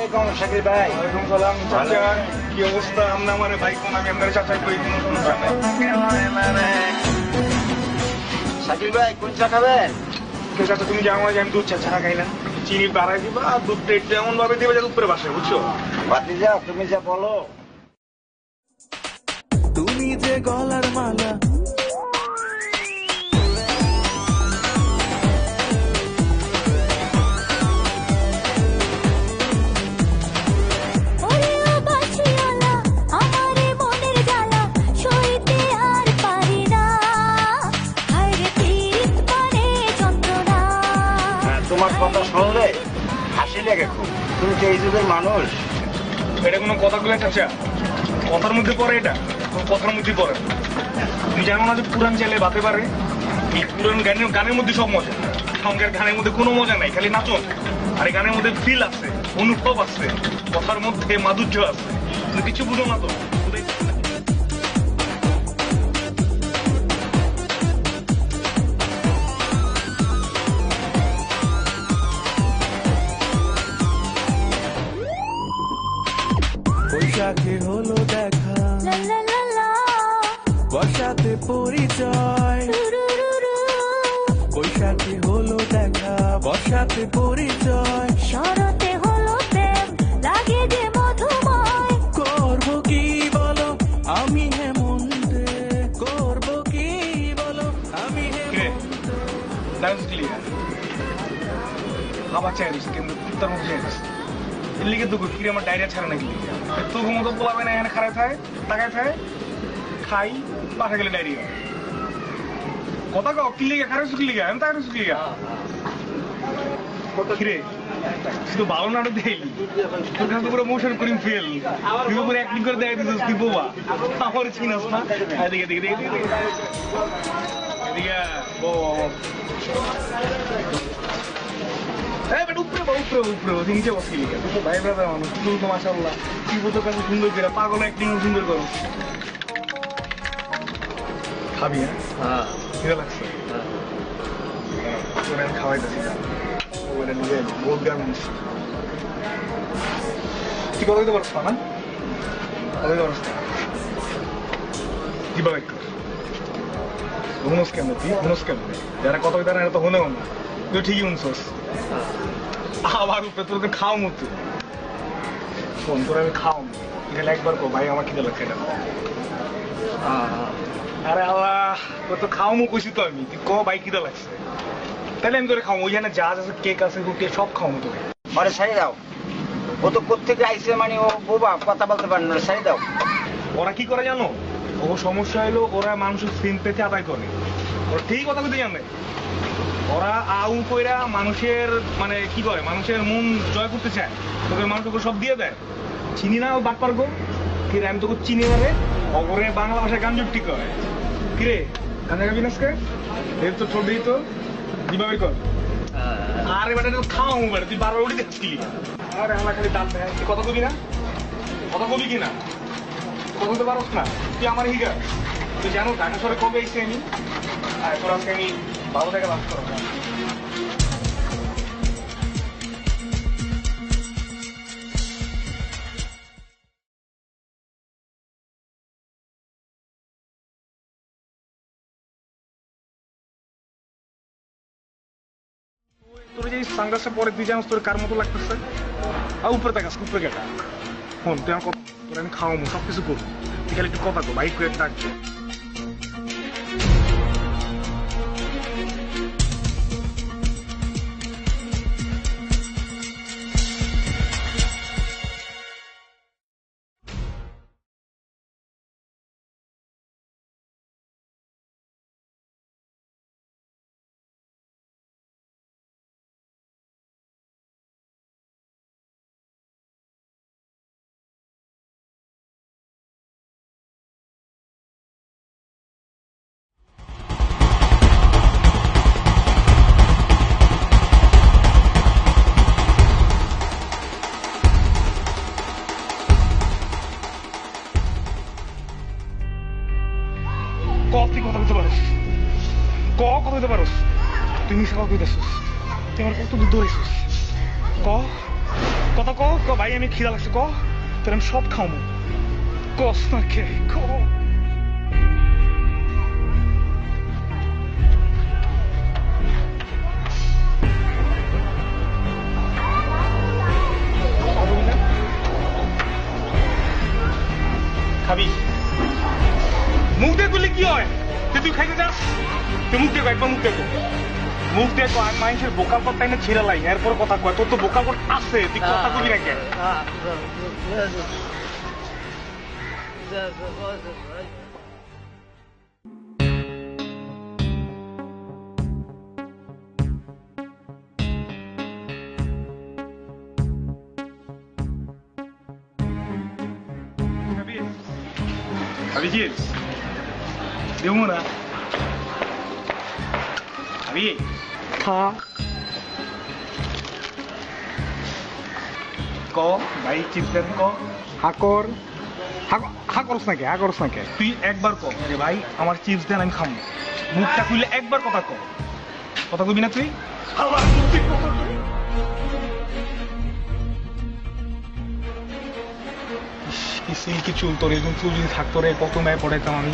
আলাইকুম শাকিল ভাই। ওয়ালাইকুম সালাম চাচা, কি অবস্থা? আমরা মানে ভাই কোন আমি আপনার চাচা কই কোনো সমস্যা নেই। শাকিল ভাই কোন চা খাবেন? তো চাচা তুমি জানো যে আমি দুধ চা ছাড়া খাই না, চিনি বাড়াই দিবা আর দুধটা একটু এমন ভাবে দিবে যাতে উপরে বাসে, বুঝছো? ভাতিজা তুমি যা বলো। তুমি যে গলার মালা তোমার কথা শুনলে হাসি লেগে খুব। তুমি তো এই যুগের মানুষ। এটা কোনো কথা বলে চাচা? কথার মধ্যে পড়ে এটা? কোনো কথার মধ্যে পড়ে? তুমি জানো না যে পুরান চাইলে বাতে পারে? এই পুরান গানের মধ্যে সব মজা। সঙ্গের গানের মধ্যে কোনো মজা নাই, খালি নাচন। আর এই গানের মধ্যে ফিল আছে, অনুভব আছে, কথার মধ্যে মাধুর্য আছে। তুমি কিছু বুঝো না তো। বৈশাখে হলো দেখা, বর্ষাতে পরিচয়। বৈশাখে হলো দেখা, বর্ষাতে পরিচয়। শরতে হলো প্রেম, লাগে যে মধুময়। করবো কি বলো আমি হেমন্তে, করবো কি বলো আমি হেমন্তে। ডান্স ক্লিয়ার আবার চাই দিচ্ছে, কিন্তু কুত্তার মতো চাই দিচ্ছে। এর লিগে তো কিরে আমার ডায়রিয়া ছাড়া নাকি তবু মতো বলাবে না, এখানে খারাপ থাকে, তাকায় থাকে, খাই পাঠা গেলে ডায়রিয়া। কথা কও কি লিগে খারাপ শুকি লিগা? আমি তাকার শুকি লিগা কিরে? তুই তো ভালো নাটক দেখলি, তোর কাছে পুরো মোশন করিম ফেল, তুই উপরে অ্যাক্টিং করে দেখাই দিছিস তুই বোবা। আমার চিনাস না? এদিকে এদিকে এদিকে এদিকে এদিকে নিচে বসি ভাই ব্রাদার মানুষ, তুই তো মাশাআল্লাহ তুই তো কাছে সুন্দর করে পাগল অ্যাক্টিং সুন্দর করো। খাবি? হ্যাঁ খিদে লাগছে, তোরে আমি খাওয়াইতেছি। ওটা নিজে বহুত গান তুই কথা দিতে পারছ না? কথা দিতে পারছ না কি বাবা? হুনস কেন তুই? হুনস কেন? যারা কথা দিতে না এটা তো হনেও না, তুই ঠিকই শুনছস। আবার উপরে তোর খাও মতো ফোন করে আমি খাও এটা একবার কো ভাই আমার খিদে লাগছে এটা। আরে আল্লাহ তোর তো খাও মো কইছি তো আমি, তুই ক ভাই খিদে লাগছে, তাহলে আমি তোরে খাও। ওইখানে জাহাজ আছে, কেক আছে, রুটি সব খাও তোকে। আরে সারি দাও, ও তো কোত্থেকে আইসে, মানে ও বোবা, কথা বলতে পারে না। সারি দাও। ওরা কি করে জানো? ও সমস্যা হলো ওরা মানুষের সিন পেতে আদায় করে। ওরা ঠিক কথা বলতে জানে, ওরা আউ কইরা মানুষের মানে কি করে, মানুষের মন জয় করতে চায়, তোকে মানুষ ওকে সব দিয়ে দেয়। চিনি না ও বাট পারবো কিরে? আমি তোকে চিনি না রে। অগরে বাংলা ভাষায় গান জুটি করে কিরে? গানে গাবি নাচকে এর তো ছোট দিই তো দিবাবি কর। আরে বেটা তো খাও বেটা, তুই বারবার উঠে দেখছিলি। আরে আমার খালি দাঁত দেয়, তুই কথা কবি না? কথা কবি কিনা? কথা বলতে পারস না? তুই আমার হিগার, তুই জানো ঢাকা শহরে কবে এসে আমি? আর তোর আজকে আমি ভালো থেকে লাভ করো। তোর যে সানগ্লাসটা পরে তুই জানোস তোর কার মতো লাগতেছে? আর উপরে তাকাস, উপরে গেটা ফোন তুই আমার কথা, তোর আমি খাওয়াবো সবকিছু করবো, তুই খালি একটু কথা কো বাইক করে ডাকবো। তুই কথা বলতে পারস? কথা বলতে পারস? তুই মিশা কথা কইতেছিস, তুই আমার কত দূর দৌড়েছিস? ক ক কথা ক ক ভাই আমি খিদা লাগছে ক তোর আমি সব খাওয়াবো কস না কে ক খাবি মুখ দিয়ে করলে কি হয় তুই খাইতে যাস তুই মুখ দেখো একবার মুখ দেখো মুখ দেখো আর মানুষের বোকাল পর তাই না ছিঁড়া লাই এরপর কথা কয় তোর তো বোকাল পর আছে তুই কথা বলি না কেন Abi gel. দেবো না আমি খা ক ভাই চিপস ক হাকর হাকরস নাকি হাকরস নাকি তুই একবার ক যে ভাই আমার চিপস দেন আমি খাবো মুখটা খুললে একবার কথা ক কথা কবি না তুই আবার সিল্কি চুল তোর এরকম চুল যদি থাকতো রে কত মেয়ে পড়াইতাম আমি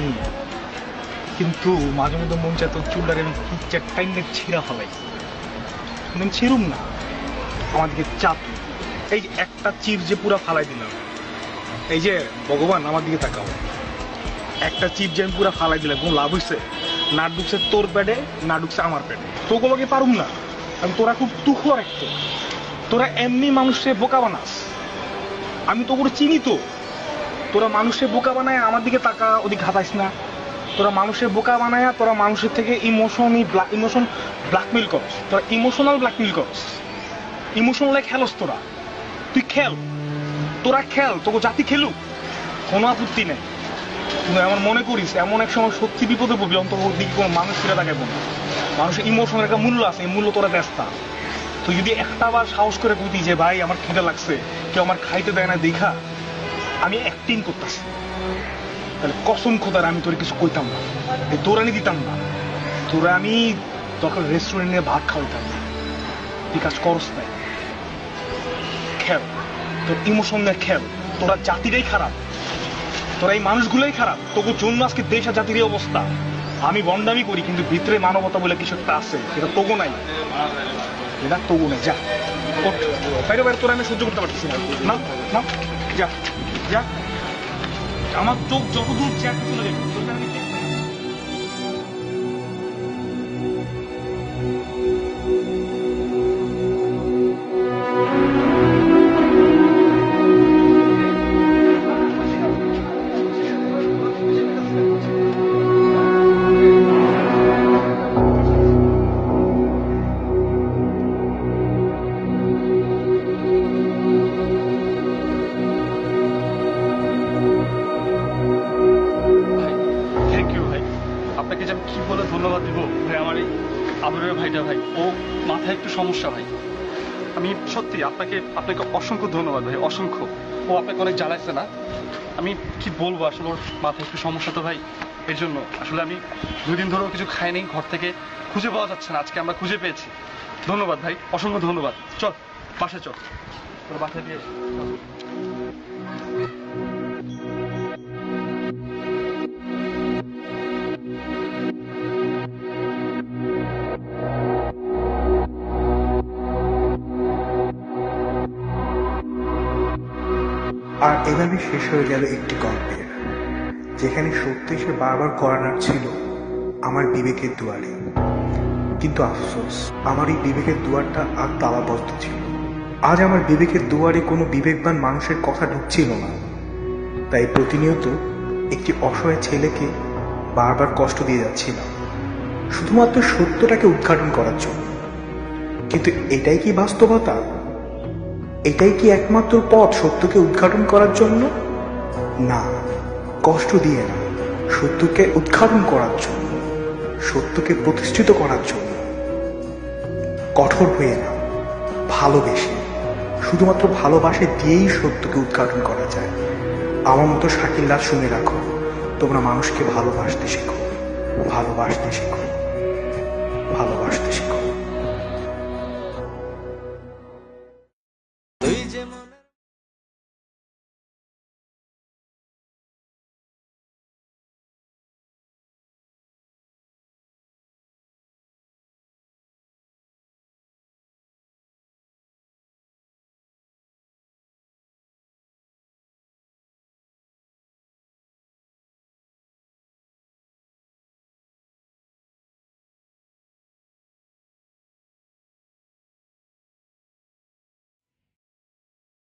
কিন্তু মাঝে মধ্যে মন চায় তোর চুলটারে আমি কি চারটাই ছিঁড়া ফেলাই আমি ছিঁড়ুম না আমার দিকে চাপ এই যে একটা চিপ যে পুরা ফালাই দিলাম এই যে ভগবান আমার দিকে তাকাও একটা চিপ যে আমি পুরা ফালাই দিলাম কোন লাভ হয়েছে না ঢুকছে তোর পেটে না ঢুকছে আমার পেটে তোকে আমাকে পারুম না আমি তোরা খুব দুঃখ রাখতো তোরা এমনি মানুষের বোকা বানাস আমি তো করে চিনি তো তোরা মানুষের বোকা বানায় আমার দিকে তাকা ওদিকে ঘাতাইস না তোরা মানুষের বোকা বানায় তোরা মানুষের থেকে ইমোশন ব্ল্যাকমেল করস তোরা ইমোশনাল ব্ল্যাকমেল করস ইমোশনাল খেলস তোরা তুই খেল তোরা খেল তোকে জাতি খেলুক কোনো আপত্তি নেই কিন্তু আমার মনে করিস এমন এক সময় সত্যি বিপদে পড়বি অন্তত দিকে কোনো মানুষ ফিরে তাকাইব না মানুষের ইমোশনের একটা মূল্য আছে এই মূল্য তোরা দেস না তুই যদি একটা বার সাহস করে কইতি যে ভাই আমার খিদে লাগছে কেউ আমার খাইতে দেয় না দেখা আমি অ্যাক্টিং করতেছি তাহলে কসম খোদার আমি তোর কিছু কইতাম না এই দৌড়ানি দিতাম না তোরা আমি তখন রেস্টুরেন্টে ভাত খাওয়াইতাম না তুই কাজ করস নাই খেল তোর ইমোশন নিয়ে খেল তোরা জাতিটাই খারাপ তোরা এই মানুষগুলোই খারাপ তবু জন্য আজকে দেশ আর জাতির এই অবস্থা আমি বন্ডামি করি কিন্তু ভিতরে মানবতা বলে কিছু একটা আছে এটা তবু নাই এটা তবু নাই যা বাইরে বাইরে তোরা আমি সহ্য করতে পারতেছি না না যা যা আমার চোখ যতদূর চেক চলে যাবে ধন্যবাদ দিব ভাই আমার এই আদরের ভাইটা ভাই ও মাথায় একটু সমস্যা ভাই আমি সত্যি আপনাকে অসংখ্য ধন্যবাদ ভাই অসংখ্য ও আপনাকে অনেক জ্বালাইছে না আমি কি বলবো আসলে ওর মাথায় একটু সমস্যা তো ভাই এর জন্য আসলে আমি 2 দিন ধরেও কিছু খাইনি ঘর থেকে খুঁজে পাওয়া যাচ্ছে না আজকে আমরা খুঁজে পেয়েছি ধন্যবাদ ভাই অসংখ্য ধন্যবাদ চল বাসায় চল তোর বাসায় দিয়ে আর এভাবে শেষ হয়ে গেল একটি গল্পের যেখানে সত্যি সে বারবার কর্নার ছিল আমার বিবেকের দুয়ারে কিন্তু আফসোস আমার এই বিবেকের দুয়ারটা আর তালাবদ্ধ ছিল আজ আমার বিবেকের দুয়ারে কোনো বিবেকবান মানুষের কথা ঢুকছিল না তাই প্রতিনিয়ত একটি অসহায় ছেলেকে বারবার কষ্ট দিয়ে যাচ্ছিলাম শুধুমাত্র সত্যটাকে উদ্ঘাটন করার জন্য কিন্তু এটাই কি বাস্তবতা এটাই কি একমাত্র পথ সত্যকে উদ্ঘাটন করার জন্য না কষ্ট দিয়ে না সত্যকে উদ্ঘাটন করার জন্য সত্যকে প্রতিষ্ঠিত করার জন্য কঠোর হয়ে না ভালোবেসে শুধুমাত্র ভালোবাসে দিয়েই সত্যকে উদ্ঘাটন করা যায় আমার মতো শাকিল রাজ শুনে রাখো তোমরা মানুষকে ভালোবাসতে শেখো